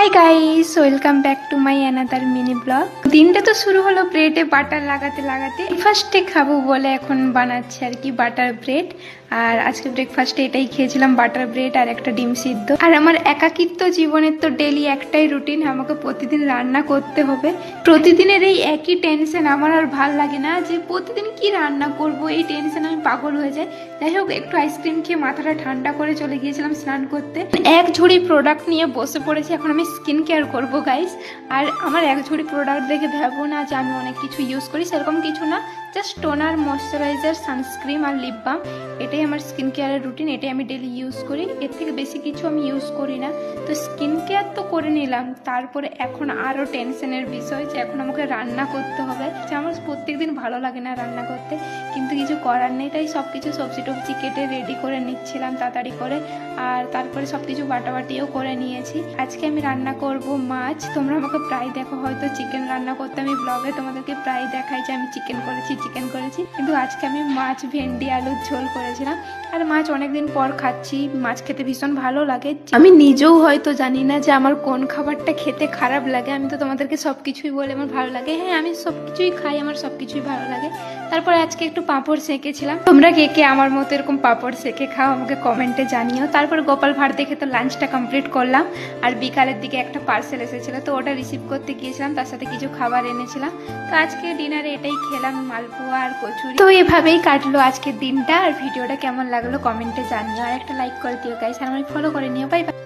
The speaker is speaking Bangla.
Hi guys, welcome back to my another mini blog. দিনটা তো শুরু হলো ব্রেডে বাটার লাগাতে লাগাতে। ব্রেকফাস্টে খাবো বলে এখন বানাচ্ছি আর কি বাটার ব্রেড। আর আজকে ব্রেকফাস্টে এটাই খেয়েছিলাম, বাটার ব্রেড আর একটা ডিম সিদ্ধ। আর আমার একাকিত্ব জীবনের তো ডেলি একটাই রুটিন, আমাকে প্রতিদিন রান্না করতে হবে। প্রতিদিনের এই একই টেনশন, আমার আর ভাল লাগে না যে প্রতিদিন কি রান্না করব, এই টেনশন আমি পাগল হয়ে যাই। যাই হোক, একটু আইসক্রিম খেয়ে মাথাটা ঠান্ডা করে চলে গিয়েছিলাম স্নান করতে। এক ঝুড়ি প্রোডাক্ট নিয়ে বসে পড়েছি, এখন আমি স্কিন কেয়ার করবো গাইস। আর আমার এক ঝুড়ি প্রোডাক্ট দেখে ভাববো না যে আমি অনেক কিছু ইউজ করি, সেরকম কিছু না। জাস্ট টোনার, ময়শ্চারাইজার, সানস্ক্রিন আর লিপ বাম, এটাই আমার স্কিন কেয়ারের রুটিন, এটাই আমি ডেলি ইউজ করি। এর থেকে বেশি কিছু আমি ইউজ করি না। তো স্কিন কেয়ার তো করে নিলাম, তারপরে এখন আরও টেনশনের বিষয় যে এখন আমাকে রান্না করতে হবে। যে আমার প্রত্যেকদিন ভালো লাগে না রান্না করতে, কিন্তু কিছু করার নেই, তাই সব কিছু সবজি টবজি কেটে রেডি করে নিচ্ছিলাম তাড়াতাড়ি করে। আর তারপরে সব কিছু বাটাবাটিও করে নিয়েছি। আজকে আমি রান্না করব মাছ। তোমরা আমাকে প্রায় দেখো হয়তো চিকেন রান্না করতে, আমি ব্লগে তোমাদেরকে প্রায় দেখাই যে আমি চিকেন করেছি। কিন্তু আজকে আমি মাছ, ভেন্ডি আলুর ঝোল করেছিলাম। আর মাছ অনেকদিন পর খাচ্ছি, মাছ খেতে ভীষণ ভালো লাগে। আমি নিজেও হয়তো জানি না যে আমার কোন খাবারটা খেতে খারাপ লাগে। আমি তো তোমাদেরকে সব কিছুই বলে আমার ভালো লাগে। হ্যাঁ, আমি সব কিছুই খাই, আমার সব কিছুই ভালো লাগে। তারপরে আজকে একটু পাঁপড় সেঁকেছিলাম। তোমরা কে কে আমার মতো এরকম পাঁপড় সেঁকে খাও আমাকে কমেন্টে জানিও। তারপরে গোপাল ভাঁড় দেখে তো লাঞ্চটা কমপ্লিট করলাম। আর বিকালের দিকে একটা পার্সেল এসেছিল, তো ওটা রিসিভ করতে গিয়েছিলাম, তার সাথে কিছু খাবার এনেছিলাম। তো আজকে ডিনারে এটাই খেলাম, মালপোয়া আর কচুরি। তো এভাবেই কাটলো আজকের দিনটা। আর ভিডিওটা কেমন লাগলো কমেন্টে জানিও, আর একটা লাইক করে দিও গাইস, আর আমাকে ফলো করে নিও। Bye bye.